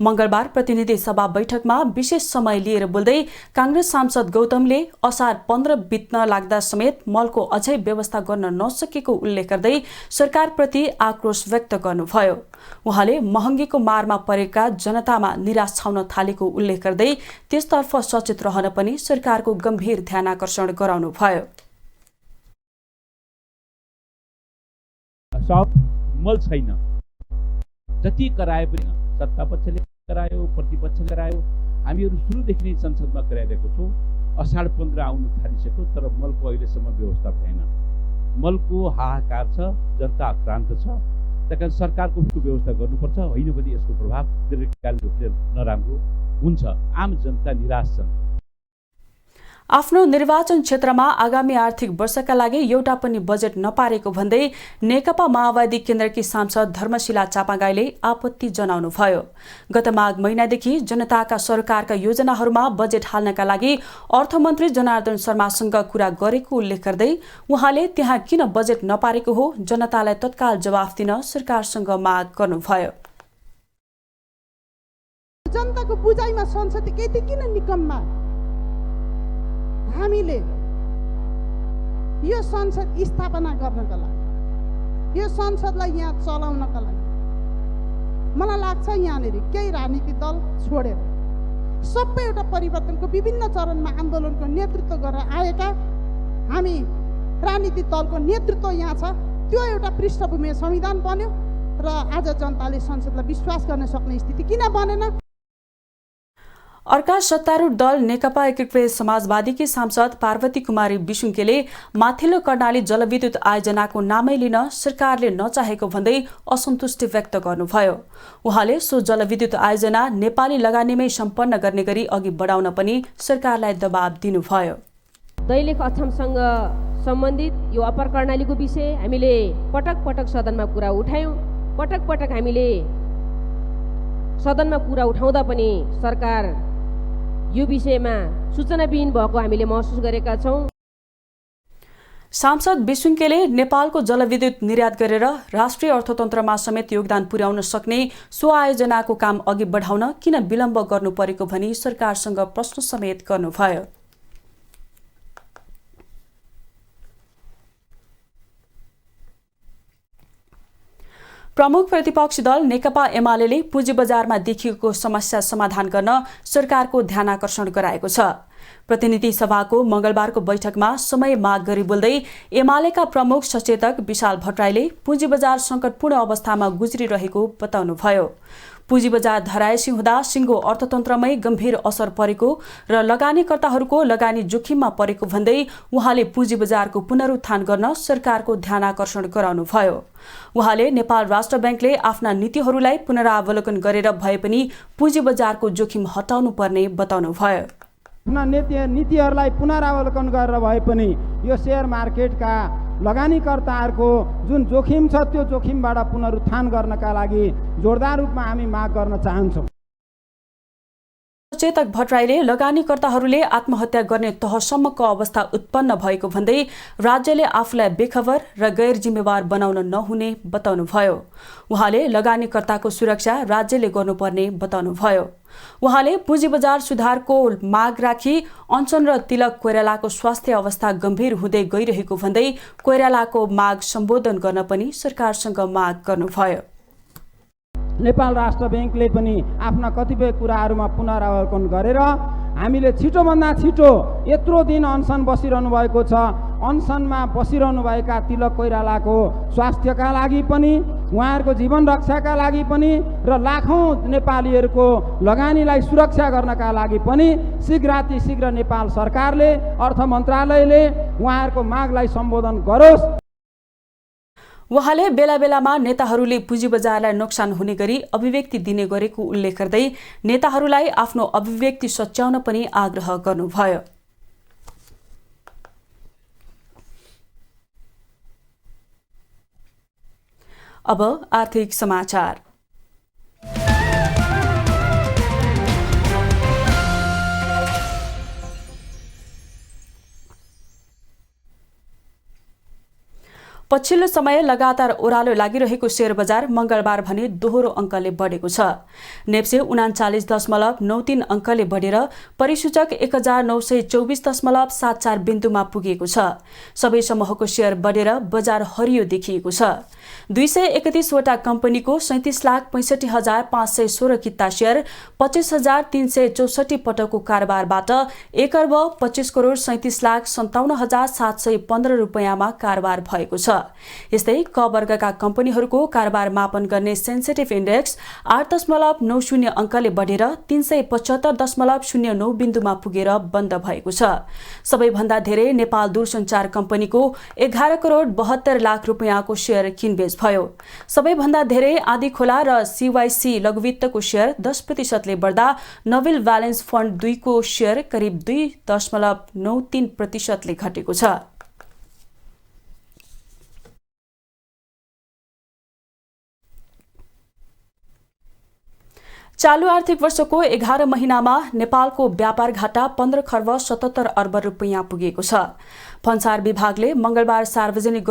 Speaker 1: मंगलबार प्रतिनिधि सभा बैठकमा विशेष समय लिएर बोल्दै कांग्रेस सांसद गौतमले असार 15 बित्न लाग्दा समेत मलको अझै व्यवस्था गर्न नसकेको उल्लेख गर्दै सरकारप्रति आक्रोश व्यक्त गर्नुभयो। उहाँले महँगीको मारमा परेका जनतामा निराश छाउन थालेको उल्लेख गर्दै त्यसतर्फ सचेत रहन पनि सरकारको गम्भीर ध्यानाकर्षण गराउनुभयो।
Speaker 15: मल छैन, जति कराए पनि सत्ता पक्षले करायो, प्रतिपक्षले करायो, हामीहरू सुरुदेखि नै संसदमा कराइरहेको छौँ। असाढ 15 आउन थालिसक्यो तर मलको अहिलेसम्म व्यवस्था भएन। मलको हाहाकार छ, जनता आक्रान्त छ। त्यही कारण सरकारको व्यवस्था गर्नुपर्छ, होइन भने यसको प्रभाव दीर्घकालीन रूपले नराम्रो हुन्छ। आम जनता निराश छन्।
Speaker 1: आफ्नो निर्वाचन क्षेत्रमा आगामी आर्थिक वर्षका लागि एउटा पनि बजेट नपारेको भन्दै नेकपा माओवादी केन्द्रकी सांसद धर्मशिला चापागाईले आपत्ति जनाउनुभयो। गत माघ महिनादेखि जनताका सरकारका योजनाहरूमा बजेट हाल्नका लागि अर्थमन्त्री जनार्दन शर्मासँग कुरा गरेको उल्लेख गर्दै उहाँले त्यहाँ किन बजेट नपारेको हो जनतालाई तत्काल जवाफ दिन सरकारसँग माग गर्नुभयो।
Speaker 16: जनताको बुझाइमा संसद किन निकममा हामीले यो संसद स्थापना गर्नका लागि, यो संसदलाई यहाँ चलाउनका लागि मलाई लाग्छ यहाँनिर केही राजनीतिक दल छोडेर सबै एउटा परिवर्तनको विभिन्न चरणमा आन्दोलनको नेतृत्व गरेर आएका हामी राजनीतिक दलको नेतृत्व यहाँ छ। त्यो एउटा पृष्ठभूमि संविधान बन्यो र आज जनताले संसदलाई विश्वास गर्न सक्ने स्थिति किन बनेन।
Speaker 1: अर्का सत्तारूढ दल नेकपा एकीकृत समाजवादीकी सांसद पार्वती कुमारी बिसुङ्केले माथिल्लो कर्णाली जलविद्युत आयोजनाको नामै लिन सरकारले नचाहेको भन्दै असन्तुष्टि व्यक्त गर्नुभयो। उहाँले सो जलविद्युत आयोजना नेपाली लगानीमै सम्पन्न गर्ने गरी अघि बढाउन पनि सरकारलाई दबाब दिनुभयो।
Speaker 13: दैलेख अछामसँग सम्बन्धित यो अप्पर कर्णालीको विषय हामीले पटक पटक सदनमा कुरा उठायौँ। पटक पटक हामीले सदनमा कुरा उठाउँदा पनि सरकार यो विषयमा सूचनाविहीन भएको हामीले महसुस गरेका छौँ।
Speaker 1: सांसद बिसुङ्केले नेपालको जलविद्युत निर्यात गरेर राष्ट्रिय अर्थतन्त्रमा समेत योगदान पुर्याउन सक्ने सो आयोजनाको काम अघि बढाउन किन विलम्ब गर्नु परेको भनी सरकारसँग प्रश्न समेत गर्नुभयो। प्रमुख प्रतिपक्षी दल नेकपा एमाले पुँजी बजारमा देखिएको समस्या समाधान गर्न सरकारको ध्यानाकर्षण गराएको छ। प्रतिनिधि सभाको मंगलबारको बैठकमा समय माग गरी बोल्दै एमालेका प्रमुख सचेतक विशाल भट्टराईले पुँजी बजार संकटपूर्ण अवस्थामा गुज्रिरहेको बताउनुभयो। पुँजी बजार धरायसी हुँदा सिङ्गो अर्थतन्त्रमै गम्भीर असर परेको र लगानीकर्ताहरूको लगानी जोखिममा परेको भन्दै उहाँले पुँजी बजारको पुनरुत्थान गर्न सरकारको ध्यानाकर्षण गराउनुभयो। उहाँले नेपाल राष्ट्र बैंकले आफ्ना नीतिहरूलाई पुनरावलोकन गरेर भए पनि पुँजी बजारको जोखिम हटाउनु पर्ने बताउनुभयो।
Speaker 17: नीतिहरूलाई पुनरावलोकन गरेर भए पनि यो शेयर मार्केटका लगानीकर्ताहरूको जुन जोखिम छ त्यो जोखिमबाट पुनरुत्थान गर्नका लागि जोरदार रूपमा हामी माग गर्न चाहन्छौँ।
Speaker 1: सचेतक भट्टराईले लगानीकर्ताहरूले आत्महत्या गर्ने तहसम्मको अवस्था उत्पन्न भएको भन्दै राज्यले आफूलाई बेखबर र गैर जिम्मेवार बनाउन नहुने बताउनुभयो। उहाँले लगानीकर्ताको सुरक्षा राज्यले गर्नुपर्ने बताउनुभयो। उहाँले पुँजी बजार सुधारको माग राखी अञ्चन र तिलक कोइरालाको स्वास्थ्य अवस्था गम्भीर हुँदै गइरहेको भन्दै कोइरालाको माग सम्बोधन गर्न पनि सरकारसँग माग गर्नुभयो।
Speaker 17: नेपाल राष्ट्र बैंकले पनि आफ्ना कतिपय कुराहरूमा पुनरावलोकन गरेर हामीले छिटोभन्दा छिटो यत्रो दिन अनसन बसिरहनु भएको छ, अनसनमा बसिरहनु भएका तिलक कोइरालाको स्वास्थ्यका लागि पनि उहाँहरूको जीवन रक्षाका लागि पनि र लाखौँ नेपालीहरूको लगानीलाई सुरक्षा गर्नका लागि पनि शीघ्र नेपाल सरकारले अर्थ मन्त्रालयले उहाँहरूको मागलाई सम्बोधन गरोस्।
Speaker 1: उहाँले बेला बेलामा नेताहरूले पुँजी बजारलाई नोक्सान हुने गरी अभिव्यक्ति दिने गरेको उल्लेख गर्दै नेताहरूलाई आफ्नो अभिव्यक्ति सच्याउन पनि आग्रह गर्नुभयो। अब आर्थिक समाचार। पछिल्लो समय लगातार ओह्रालो लागिरहेको शेयर बजार मंगलबार भने दोहोरो अङ्कले बढेको छ। नेप्से 39.93 अङ्कले बढेर परिसूचक 1924.74 बिन्दुमा पुगेको छ। सबै समूहको शेयर बढेर बजार हरियो देखिएको छ। 231 वटा कम्पनीको 37,65,516 किता शेयर 25,364 पटकको कारोबारबाट 1,25,37,57,715 रुपियाँमा कारोबार भएको छ। यस्तै क वर्गका कम्पनीहरूको कारोबार मापन गर्ने सेन्सिटिभ इन्डेक्स 8.90 अङ्कले बढेर 375.09 बिन्दुमा पुगेर बन्द भएको छ। सबैभन्दा धेरै नेपाल दूरसञ्चार कम्पनीको 11 करोड 72 लाख रुपियाँको शेयर किनबेच भयो। सबैभन्दा धेरै आँधी खोला र CYC लघुवित्तको शेयर 10% बढ्दा नोबेल ब्यालेन्स फन्ड 2 को शेयर करिब 2.93% घटेको छ। चालू आर्थिक वर्षको 11 महिनामा नेपालको व्यापार घाटा 15 खर्ब 77 अर्ब रुपियाँ पुगेको छ। भन्सार विभागले मंगलबार सार्वजनिक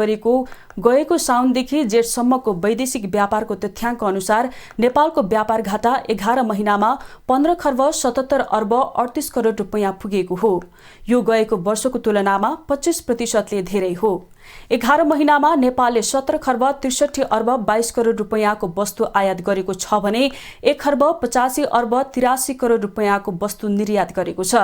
Speaker 1: गएको साउनदेखि जेठसम्मको वैदेशिक व्यापारको तथ्याङ्क अनुसार नेपालको व्यापार घाटा 11 महिनामा 15 खर्ब 77 अर्ब 38 करोड रुपियाँ पुगेको हो। यो गएको वर्षको तुलनामा 25% धेरै हो। 11 महिनामा नेपालले 17 खर्ब 63 अर्ब 22 करोड रुपियाँको वस्तु आयात गरेको छ भने 1 खर्ब 85 अर्ब 83 करोड रुपियाँको वस्तु निर्यात गरेको छ।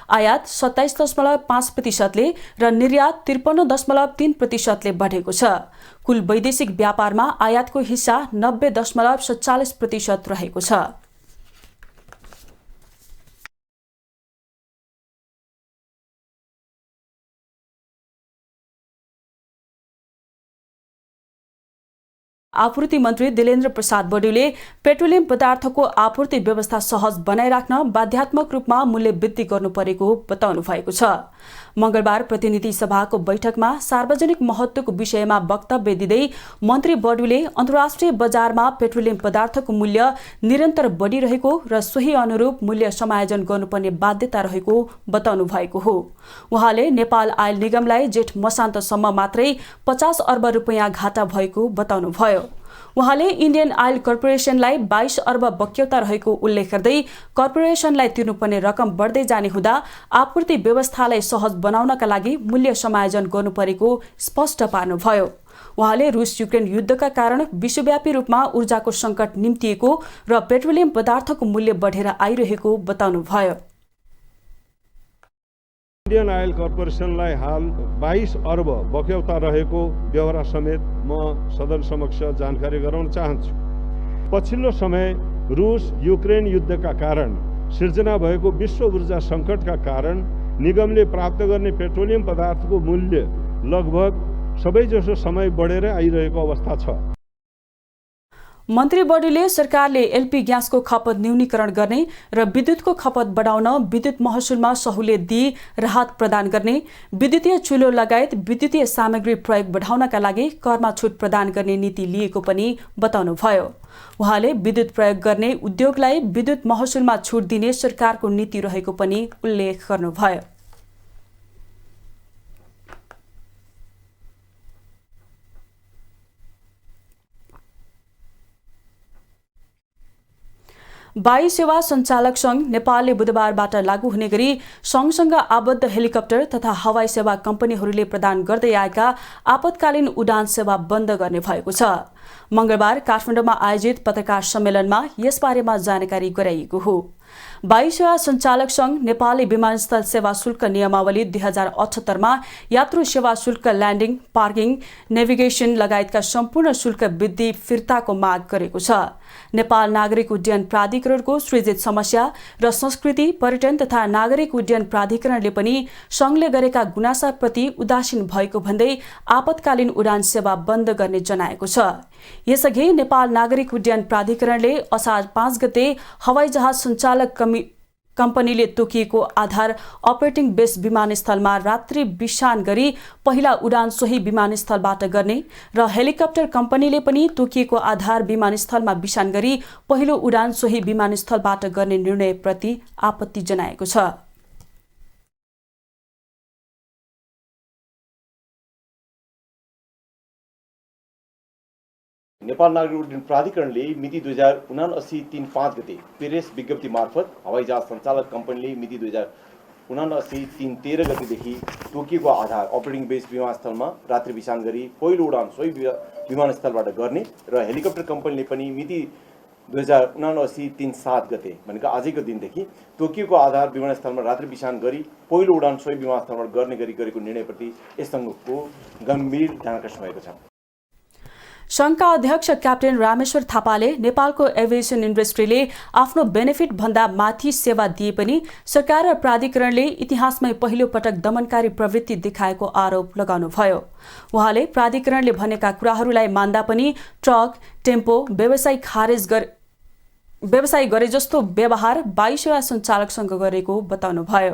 Speaker 1: आयात 27.5% र निर्यात 53.3% बढेको छ। कुल वैदेशिक व्यापारमा आयातको हिस्सा 90.47% रहेको छ। आपूर्ति मन्त्री दिलेन्द्र प्रसाद बडुले पेट्रोलियम पदार्थको आपूर्ति व्यवस्था सहज बनाइराख्न बाध्यात्मक रूपमा मूल्य वृद्धि गर्नु परेको बताउनु भएको छ। मंगलबार प्रतिनिधि सभाको बैठकमा सार्वजनिक महत्वको विषयमा वक्तव्य दिँदै मन्त्री बडुले अन्तर्राष्ट्रिय बजारमा पेट्रोलियम पदार्थको मूल्य निरन्तर बढिरहेको र सोही अनुरूप मूल्य समायोजन गर्नुपर्ने बाध्यता रहेको बताउनु भएको हो। उहाँले नेपाल आयल निगमलाई जेठ मसान्तसम्म मात्रै 50 अर्ब रुपियाँ घाटा भएको बताउनु भयो। उहाँले इन्डियन आयल कर्पोरेसनलाई 22 अर्ब बक्यौता रहेको उल्लेख गर्दै कर्पोरेसनलाई तिर्नुपर्ने रकम बढ्दै जाने हुँदा आपूर्ति व्यवस्थालाई सहज बनाउनका लागि मूल्य समायोजन गर्नुपरेको स्पष्ट पार्नुभयो। उहाँले रूस युक्रेन युद्धका कारण विश्वव्यापी रूपमा ऊर्जाको सङ्कट निम्तिएको र पेट्रोलियम पदार्थको मूल्य बढेर आइरहेको बताउनुभयो।
Speaker 18: इन्डियन आयल कर्पोरेसनलाई हाल 22 अर्ब बक्यौता रहेको व्यवहार समेत म सदन समक्ष जानकारी गराउन चाहन्छु। पछिल्लो समय रूस युक्रेन युद्धका कारण सिर्जना भएको विश्व ऊर्जा सङ्कटका कारण निगमले प्राप्त गर्ने पेट्रोलियम पदार्थको मूल्य लगभग सबैजसो समय बढेर आइरहेको अवस्था छ।
Speaker 1: मन्त्री बडुले सरकारले एलपी ग्यासको खपत न्यूनीकरण गर्ने र विद्युतको खपत बढाउन विद्युत महसुलमा सहुलियत दिई राहत प्रदान गर्ने, विद्युतीय चुलो लगायत विद्युतीय सामग्री प्रयोग बढाउनका लागि करमा छुट प्रदान गर्ने नीति लिएको पनि बताउनुभयो। उहाँले विद्युत प्रयोग गर्ने उद्योगलाई विद्युत महसुलमा छुट दिने सरकारको नीति रहेको पनि उल्लेख गर्नुभयो। वायु सेवा सञ्चालक संघ नेपालले बुधबारबाट लागू हुने गरी संघसँग आबद्ध हेलिकप्टर तथा हवाई सेवा कम्पनीहरूले प्रदान गर्दै आएका आपतकालीन उडान सेवा बन्द गर्ने भएको छ। मंगलबार काठमाडौँमा आयोजित पत्रकार सम्मेलनमा यसबारेमा जानकारी गराइएको हो। वायु सेवा सञ्चालक संघ नेपाली विमानस्थल सेवा शुल्क नियमावली 2078मा यात्रु सेवा शुल्क, ल्यान्डिङ, पार्किङ, नेभिगेसन लगायतका सम्पूर्ण शुल्क वृद्धि फिर्ताको माग गरेको छ। नेपाल नागरिक उड्डयन प्राधिकरणको सृजित समस्या र संस्कृति, पर्यटन तथा नागरिक उड्डयन प्राधिकरणले पनि संघले गरेका गुनासाप्रति उदासीन भएको भन्दै आपतकालीन उडान सेवा बन्द गर्ने जनाएको छ। यसअघि नेपाल नागरिक उड्डयन प्राधिकरणले असार 5 गते हवाईजहाज सञ्चालक कम्पनीले तोकिएको आधार अपरेटिङ बेस विमानस्थलमा रात्रि बिसान गरी पहिला उडान सोही विमानस्थलबाट गर्ने र हेलिकप्टर कम्पनीले पनि तोकिएको आधार विमानस्थलमा बिसान गरी पहिलो उडान सोही विमानस्थलबाट गर्ने निर्णयप्रति आपत्ति जनाएको छ।
Speaker 19: नेपाल नागरिक उड्डयन प्राधिकरणले मिति 2079-3-5 गते प्रेस विज्ञप्ति मार्फत हवाईजहाज सञ्चालक कम्पनीले मिति 2079-3-13 गतेदेखि तोकिएको आधार अपरेटिङ बेस विमानस्थलमा रात्रि बिसान गरी पहिलो उडान सोही विमानस्थलबाट गर्ने र हेलिकप्टर कम्पनीले पनि मिति 2079-3-7 गते भनेको आजैको दिनदेखि तोकिएको आधार विमानस्थलमा रात्रि बिसान गरी पहिलो उडान सोही विमानस्थलबाट गर्ने गरी गरेको निर्णयप्रति यस सङ्घको गम्भीर ध्यानाकर्षण भएको छ।
Speaker 1: संघका अध्यक्ष क्याप्टेन रामेश्वर थापाले नेपालको एभिएसन इन्डस्ट्रीले आफ्नो बेनिफिट भन्दा माथि सेवा दिए पनि सरकार र प्राधिकरणले इतिहासमै पहिलो पटक दमनकारी प्रवृत्ति देखाएको आरोप लगाउनुभयो। उहाँले प्राधिकरणले भनेका कुराहरूलाई मान्दा पनि ट्रक, टेम्पो व्यवसाय गरे जस्तो व्यवहार वायु सेवा सञ्चालकसँग गरेको बताउनुभयो।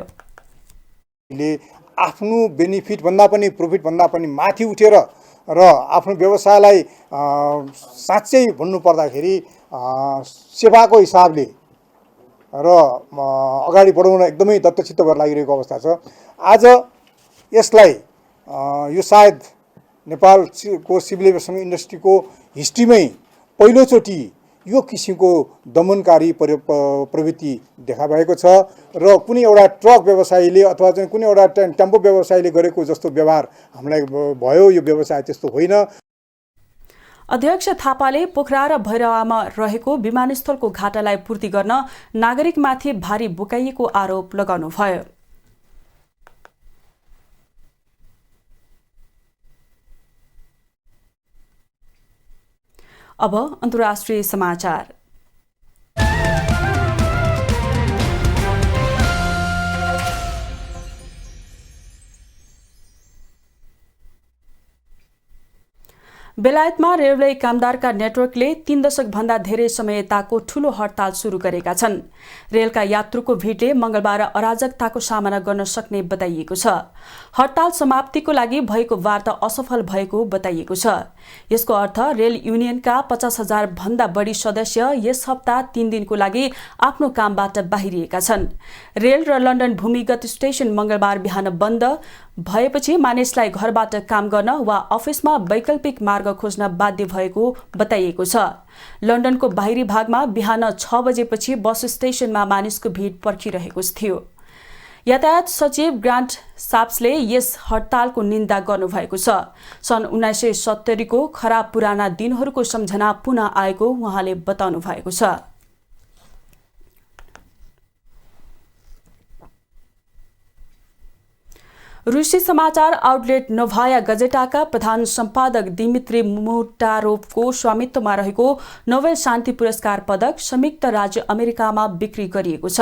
Speaker 20: आफ्नो बेनिफिट भन्दा पनि प्रफिट भन्दा पनि माथि उठेर र आफ्नो व्यवसायलाई साँच्चै भन्नुपर्दाखेरि सेवाको हिसाबले र अगाडि बढाउन एकदमै दत्तचित्त भएर लागिरहेको अवस्था छ। आज यसलाई यो सायद नेपालको सिभिल एभिएसन इन्डस्ट्रीको हिस्ट्रीमै पहिलोचोटि यो किसिमको दमनकारी प्रवृत्ति देखा भएको छ र कुनै एउटा ट्रक व्यवसायीले अथवा चाहिँ कुनै एउटा टेम्पो व्यवसायीले गरेको जस्तो व्यवहार हामीलाई भयो। यो व्यवसाय त्यस्तो होइन।
Speaker 1: अध्यक्ष थापाले पोखरा र भैरवामा रहेको विमानस्थलको घाटालाई पूर्ति गर्न नागरिकमाथि भारी बोकाइएको आरोप लगाउनुभयो। अब अन्तर्राष्ट्रिय समाचार। बेलायतमा रेलवे कामदारका नेटवर्कले 3 दशकभन्दा धेरै समयताको ठूलो हडताल सुरु गरेका छन्। रेलका यात्रुको भिडले मंगलबार अराजकताको सामना गर्न सक्ने बताइएको छ। हडताल समाप्तिको लागि भएको वार्ता असफल भएको बताइएको छ। यसको अर्थ रेल युनियनका 50,000 भन्दा बढी सदस्य यस हप्ता 3 दिनको लागि आफ्नो कामबाट बाहिरिएका छन्। रेल र लन्डन भूमिगत स्टेशन मंगलबार बिहान बन्द भएपछि मानिसलाई घरबाट काम गर्न वा अफिसमा वैकल्पिक मार्ग खोज्न बाध्य भएको बताइएको छ। लन्डनको बाहिरी भागमा बिहान 6 बजेपछि बस स्टेशनमा मानिसको भिड पर्खिरहेको थियो। यातायात सचिव ग्रान्ट साप्सले यस हडतालको निन्दा गर्नुभएको छ। सन् 1970 को खराब पुराना दिनहरूको सम्झना पुनः आएको उहाँले बताउनु भएको छ। रुसी समाचार आउटलेट नोभाया गजेटाका प्रधान सम्पादक दिमित्री मुटारोभको स्वामित्वमा रहेको नोबेल शान्ति पुरस्कार पदक संयुक्त राज्य अमेरिकामा बिक्री गरिएको छ।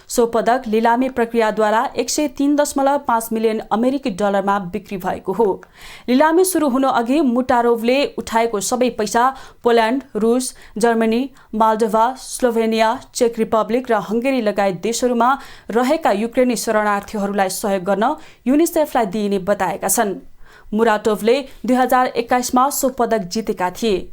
Speaker 1: सो पदक लिलामी प्रक्रियाद्वारा 103.5 मिलियन अमेरिकी डलरमा बिक्री भएको हो। लिलामी सुरु हुन अघि मुटारोभले उठाएको सबै पैसा पोल्यान्ड, रुस, जर्मनी, माल्डोभा, स्लोभेनिया, चेक रिपब्लिक र हंगेरी लगायत देशहरूमा रहेका युक्रेनी शरणार्थीहरूलाई सहयोग गर्न युनिसेफलाई दिइने बताएका छन्। मुराटोभले 2021 मा सो पदक जितेका थिए।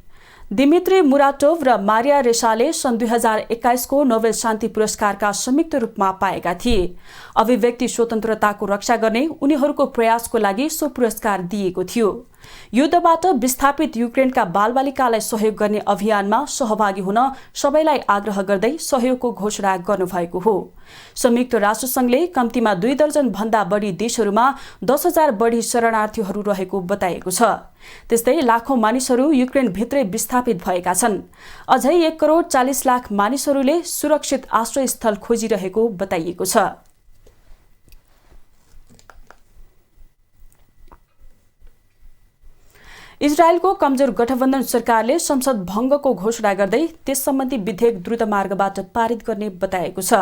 Speaker 1: दिमित्री मुराटोभ र मारिया रेसाले सन् 2021 को नोबेल शान्ति पुरस्कारका संयुक्त रूपमा पाएका थिए। अभिव्यक्ति स्वतन्त्रताको रक्षा गर्ने उनीहरूको प्रयासको लागि सो पुरस्कार दिएको थियो। युद्धबाट विस्थापित युक्रेनका बालबालिकालाई सहयोग गर्ने अभियानमा सहभागी हुन सबैलाई आग्रह गर्दै सहयोगको घोषणा गर्नुभएको हो। संयुक्त राष्ट्रसङ्घले कम्तीमा 2 दर्जन भन्दा बढी देशहरूमा 10,000 बढी शरणार्थीहरू रहेको बताएको छ। त्यस्तै लाखौं मानिसहरू युक्रेनभित्रै विस्थापित भएका छन्। अझै 1 करोड 40 लाख मानिसहरूले सुरक्षित आश्रयस्थल खोजिरहेको बताइएको छ। इजरायलको कमजोर गठबन्धन सरकारले संसद भङ्गको घोषणा गर्दै त्यस सम्बन्धी विधेयक द्रुत मार्गबाट पारित गर्ने बताएको छ।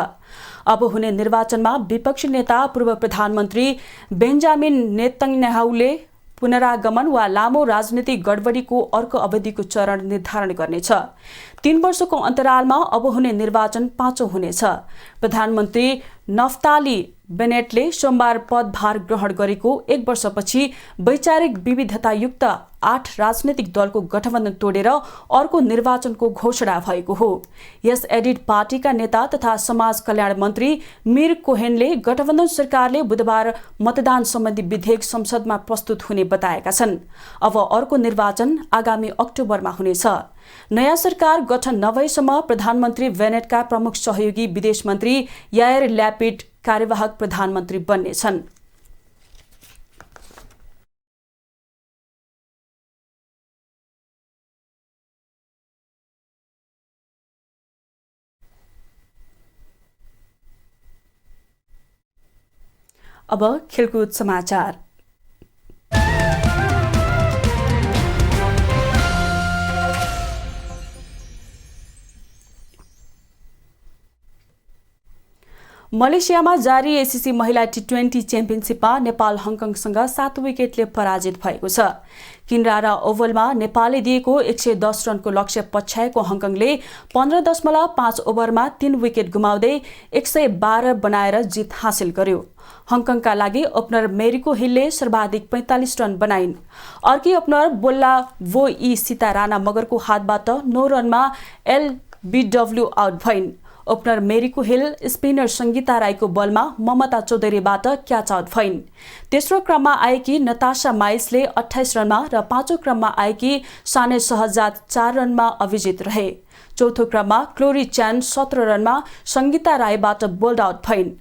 Speaker 1: अब हुने निर्वाचनमा विपक्षी नेता पूर्व प्रधानमन्त्री बेन्जामिन नेतन्याहुले पुनरागमन वा लामो राजनीतिक गडबडीको अर्को अवधिको चरण निर्धारण गर्नेछ। 3 वर्षको अन्तरालमा अब हुने निर्वाचन 5औं हुनेछ। प्रधानमन्त्री नफ्ताली बेनेटले सोमबार पदभार ग्रहण गरेको 1 वर्षपछि वैचारिक विविधतायुक्त 8 राजनैतिक दलको गठबन्धन तोडेर अर्को निर्वाचनको घोषणा भएको हो। यस एडिट पार्टीका नेता तथा समाज कल्याण मन्त्री मिर कोहेनले गठबन्धन सरकारले बुधबार मतदान सम्बन्धी विधेयक संसदमा प्रस्तुत हुने बताएका छन्। अब अर्को निर्वाचन आगामी अक्टोबरमा हुनेछ। नयाँ सरकार गठन नभएसम्म प्रधानमन्त्री बेनेटका प्रमुख सहयोगी विदेश मन्त्री यायर ल्यापिड कार्यवाहक प्रधानमन्त्री बन्नेछन्। अब खेलकुद समाचार। मलेसियामा जारी एसीसी महिला टी20 च्याम्पियनसिपमा नेपाल हङकङसँग 7 विकेटले पराजित भएको छ। किनरारा ओभलमा नेपालले दिएको 110 रनको लक्ष्य पछ्याएको हङकङले 15.5 ओभरमा 3 विकेट गुमाउँदै 112 बनाएर जित हासिल गर्यो। हङकङका लागि ओपनर मेरिको हिलले सर्वाधिक 45 रन बनाइन्। अर्की ओपनर बोल्ला वो ई सीता राणा मगरको हातबाट 9 रनमा एलबीडब्ल्यू आउट भइन्। ओपनर मेरिको हिल स्पिनर सङ्गीता राईको बलमा ममता चौधरीबाट क्याच आउट भइन्। तेस्रो क्रममा आएकी नताशा माइल्सले 28 रनमा र 5औं क्रममा आएकी साने सहजाद 4 रनमा अविजित रहे। चौथो क्रममा क्लोरी च्यान 17 रनमा सङ्गीता राईबाट बोल्ड आउट भइन्।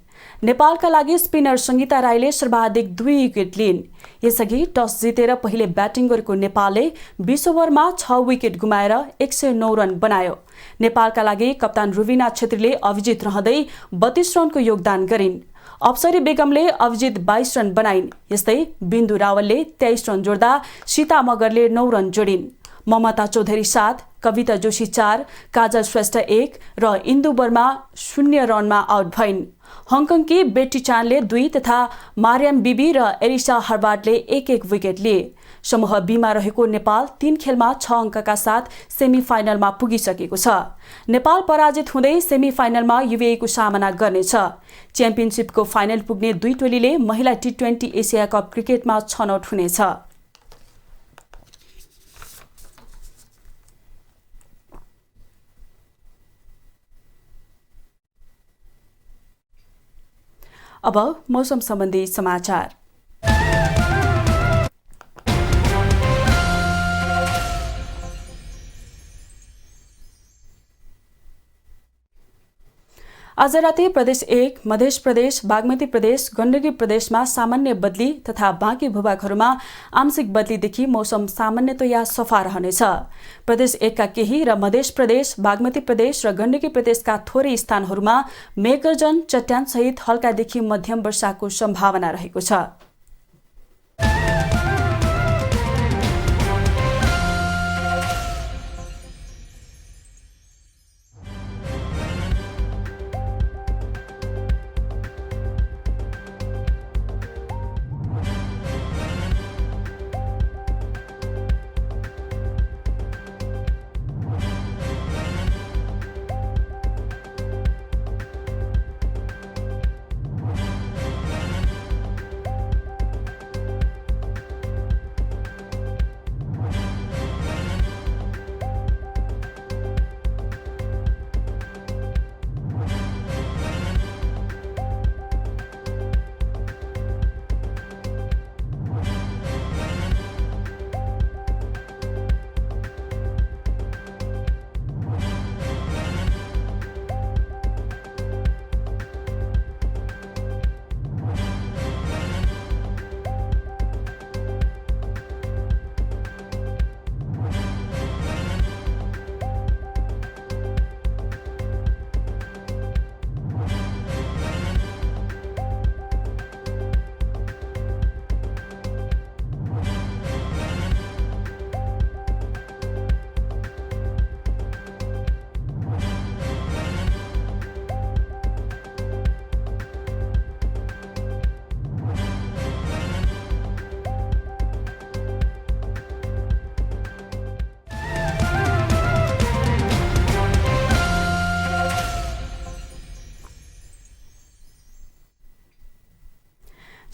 Speaker 1: नेपालका लागि स्पिनर सङ्गीता राईले सर्वाधिक 2 विकेट लिइन्। यसअघि टस जितेर पहिले ब्याटिङ गरेको नेपालले 20 ओभरमा 6 विकेट गुमाएर 109 रन बनायो। नेपालका लागि कप्तान रुबिना छेत्रीले अभिजित रहँदै 32 रनको योगदान गरिन्। अप्सरी बेगमले अभिजित 22 रन बनाइन्। यस्तै बिन्दु रावलले 23 रन जोड्दा सीता मगरले 9 रन जोडिन्। ममता चौधरी 7, कविता जोशी 4, काजल श्रेष्ठ 1 र इन्दु वर्मा 0 रनमा आउट भइन्। हङकङकी बेटी चानले 2 तथा मारियम बिबी र एरिसा हर्बार्टले 1-1 विकेट लिए। समूह बीमा रहेको नेपाल 3 खेलमा 6 अङ्कका साथ सेमी फाइनलमा पुगिसकेको छ। नेपाल पराजित हुँदै सेमी फाइनलमा युएईको सामना गर्नेछ। च्याम्पियनसिपको फाइनल पुग्ने 2 टोलीले महिला टी20 एसिया कप क्रिकेटमा छनौट हुनेछ। अब मौसम सम्बन्धी समाचार। आज राति प्रदेश 1, मध्य प्रदेश, बागमती प्रदेश, गण्डकी प्रदेशमा सामान्य बदली तथा बाँकी भूभागहरूमा आंशिक बदलीदेखि मौसम सामान्यतया सफा रहनेछ। प्रदेश 1 का केही र मध्य प्रदेश, बागमती प्रदेश र गण्डकी प्रदेशका थोरै स्थानहरूमा मेघगर्जन, चट्यान सहित हल्कादेखि मध्यम वर्षाको सम्भावना रहेको छ।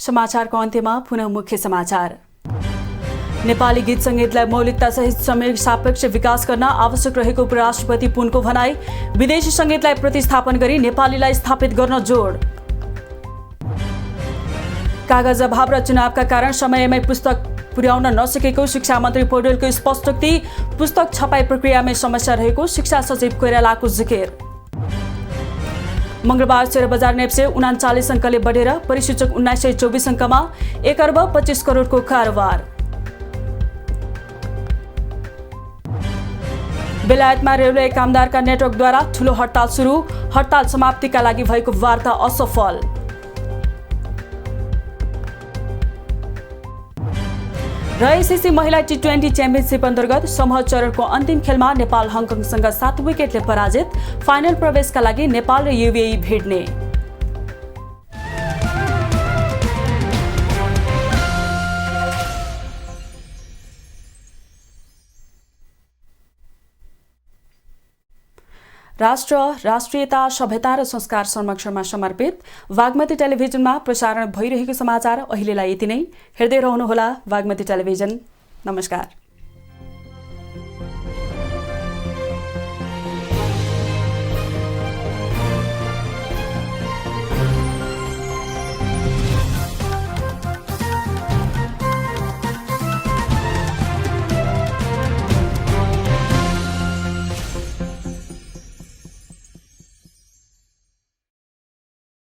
Speaker 1: समाचारको अन्त्यमा पुनः मुख्य समाचार। नेपाली गीत संगीतलाई मौलिकतासहित समय सापेक्ष विकास गर्न आवश्यक रहेको उपराष्ट्रपति पुनको भनाई। विदेशी संगीतलाई प्रतिस्थापन गरी नेपालीलाई स्थापित गर्न जोड। कागज अभाव र चुनावका कारण समयमै पुस्तक पुर्याउन नसकेको शिक्षा मन्त्री पौडेलको स्पष्टोक्ति। पुस्तक छपाई प्रक्रियामै समस्या रहेको शिक्षा सचिव कोइरालाको जिकिर। मंगलबार शेयर बजार नेप्से 39 अङ्कले बढेर परिसूचक 1924 अङ्कमा 1 अर्ब 25 करोडको कारोबार। बेलायतमा रेलवे कामदारका नेटवर्कद्वारा ठूलो हडताल सुरु। हडताल समाप्तिका लागि भएको वार्ता असफल। र आइसिसी महिला टी20 च्याम्पियनसिप अन्तर्गत समूह चरणको अन्तिम खेलमा नेपाल हङकङसँग 7 विकेटले पराजित। फाइनल प्रवेशका लागि नेपाल र युएई भिड्ने। राष्ट्र, राष्ट्रियता, सभ्यता र संस्कार संरक्षणमा समर्पित बागमती टेलिभिजनमा प्रसारण भइरहेको समाचार अहिलेलाई यति नै। हेर्दै रहनुहोला बागमती टेलिभिजन। नमस्कार।